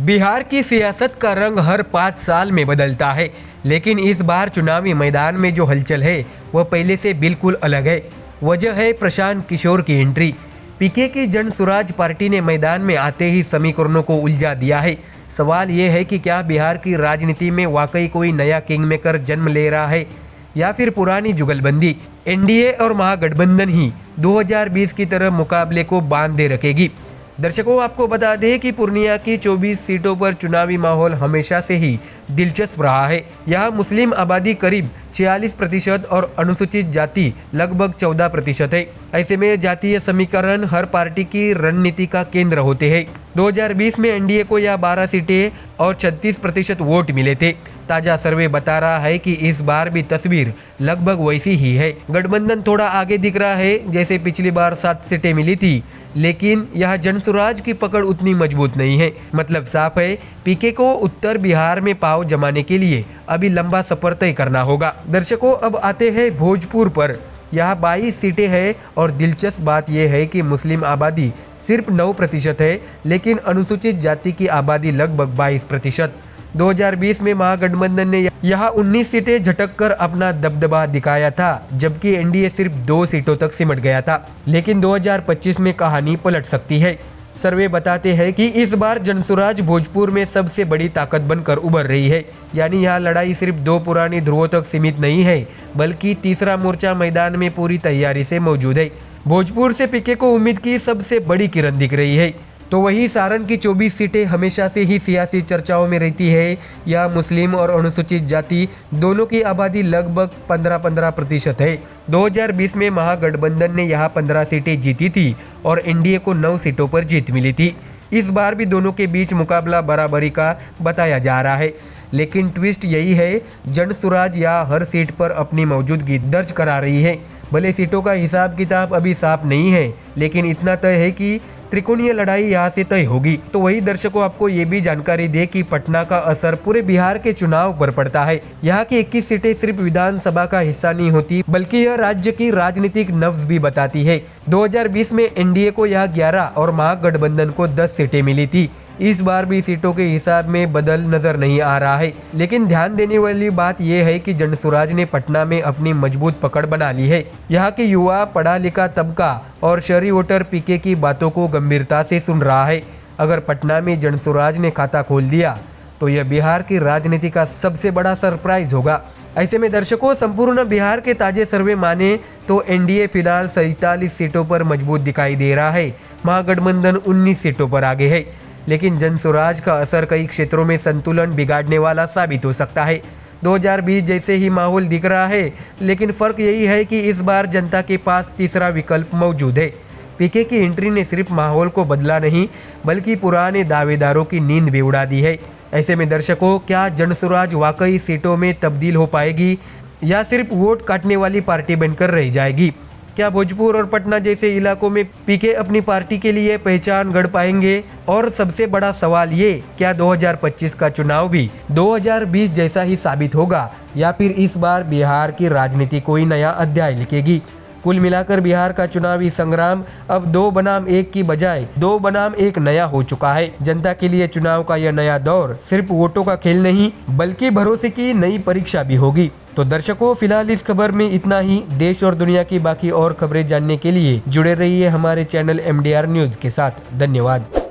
बिहार की सियासत का रंग हर 5 साल में बदलता है, लेकिन इस बार चुनावी मैदान में जो हलचल है वह पहले से बिल्कुल अलग है। वजह है प्रशांत किशोर की एंट्री। पीके की जन स्वराज पार्टी ने मैदान में आते ही समीकरणों को उलझा दिया है। सवाल ये है कि क्या बिहार की राजनीति में वाकई कोई नया किंग मेकर जन्म ले रहा है या फिर पुरानी जुगलबंदी एनडीए और महागठबंधन ही 2020 की तरह मुकाबले को बांध दे रखेगी। दर्शकों, आपको बता दें कि पूर्णिया की 24 सीटों पर चुनावी माहौल हमेशा से ही दिलचस्प रहा है। यहाँ मुस्लिम आबादी करीब 46% और अनुसूचित जाति लगभग 14% है। ऐसे में जातीय समीकरण हर पार्टी की रणनीति का केंद्र होते हैं। 2020 में एनडीए को यह 12 सीटें और 36% वोट मिले थे। ताजा सर्वे बता रहा है कि इस बार भी तस्वीर लगभग वैसी ही है। गठबंधन थोड़ा आगे दिख रहा है, जैसे पिछली बार 7 सीटें मिली थी, लेकिन यह जन स्वराज की पकड़ उतनी मजबूत नहीं है। मतलब साफ है, पीके को उत्तर बिहार में पांव जमाने के लिए अभी लंबा सफर तय करना होगा। दर्शकों, अब आते हैं भोजपुर पर। यहाँ 22 सीटें हैं और दिलचस्प बात यह है कि मुस्लिम आबादी सिर्फ 9% है, लेकिन अनुसूचित जाति की आबादी लगभग 22%। 2020 में महागठबंधन ने यहाँ 19 सीटें झटक कर अपना दबदबा दिखाया था, जबकि एनडीए सिर्फ 2 सीटों तक सिमट गया था। लेकिन 2025 में कहानी पलट सकती है। सर्वे बताते हैं कि इस बार जनसुराज भोजपुर में सबसे बड़ी ताकत बनकर उभर रही है। यानी यहाँ लड़ाई सिर्फ 2 पुरानी ध्रुवों तक सीमित नहीं है, बल्कि तीसरा मोर्चा मैदान में पूरी तैयारी से मौजूद है। भोजपुर से पीके को उम्मीद की सबसे बड़ी किरण दिख रही है। तो वही सारण की 24 सीटें हमेशा से ही सियासी चर्चाओं में रहती है। यह मुस्लिम और अनुसूचित जाति दोनों की आबादी लगभग 15% है। 2020 में महागठबंधन ने यहां 15 सीटें जीती थी और एनडीए को 9 सीटों पर जीत मिली थी। इस बार भी दोनों के बीच मुकाबला बराबरी का बताया जा रहा है, लेकिन ट्विस्ट यही है, जन स्वराज यहाँ हर सीट पर अपनी मौजूदगी दर्ज करा रही है। भले सीटों का हिसाब किताब अभी साफ नहीं है, लेकिन इतना तय है कि त्रिकोणीय लड़ाई यहाँ से तय होगी। तो वही दर्शकों, आपको ये भी जानकारी दे कि पटना का असर पूरे बिहार के चुनाव पर पड़ता है। यहाँ की 21 सीटें सिर्फ विधानसभा का हिस्सा नहीं होती, बल्कि यह राज्य की राजनीतिक नब्ज भी बताती है। 2020 में एनडीए को यहाँ 11 और महागठबंधन को 10 सीटें मिली थी। इस बार भी सीटों के हिसाब में बदल नजर नहीं आ रहा है, लेकिन ध्यान देने वाली बात यह है कि जनसुराज ने पटना में अपनी मजबूत पकड़ बना ली है। यहाँ के युवा, पढ़ा लिखा तबका और शहरी वोटर पीके की बातों को गंभीरता से सुन रहा है। अगर पटना में जनसुराज ने खाता खोल दिया तो यह बिहार की राजनीति का सबसे बड़ा सरप्राइज होगा। ऐसे में दर्शकों, संपूर्ण बिहार के ताजे सर्वे माने तो एनडीए फिलहाल 47 सीटों पर मजबूत दिखाई दे रहा है। महागठबंधन 19 सीटों पर आगे है, लेकिन जनसुराज का असर कई क्षेत्रों में संतुलन बिगाड़ने वाला साबित हो सकता है। 2020 जैसे ही माहौल दिख रहा है, लेकिन फर्क यही है कि इस बार जनता के पास तीसरा विकल्प मौजूद है। पीके की एंट्री ने सिर्फ माहौल को बदला नहीं, बल्कि पुराने दावेदारों की नींद भी उड़ा दी है। ऐसे में दर्शकों, क्या जनसुराज वाकई सीटों में तब्दील हो पाएगी या सिर्फ वोट काटने वाली पार्टी बनकर रह जाएगी? क्या भोजपुर और पटना जैसे इलाकों में पीके अपनी पार्टी के लिए पहचान गढ़ पाएंगे? और सबसे बड़ा सवाल ये, क्या 2025 का चुनाव भी 2020 जैसा ही साबित होगा या फिर इस बार बिहार की राजनीति कोई नया अध्याय लिखेगी? कुल मिलाकर बिहार का चुनावी संग्राम अब 2 बनाम 1 की बजाय 2 बनाम 1 नया हो चुका है। जनता के लिए चुनाव का यह नया दौर सिर्फ वोटों का खेल नहीं, बल्कि भरोसे की नई परीक्षा भी होगी। तो दर्शकों, फिलहाल इस खबर में इतना ही। देश और दुनिया की बाकी और खबरें जानने के लिए जुड़े रहिए हमारे चैनल MDR न्यूज के साथ। धन्यवाद।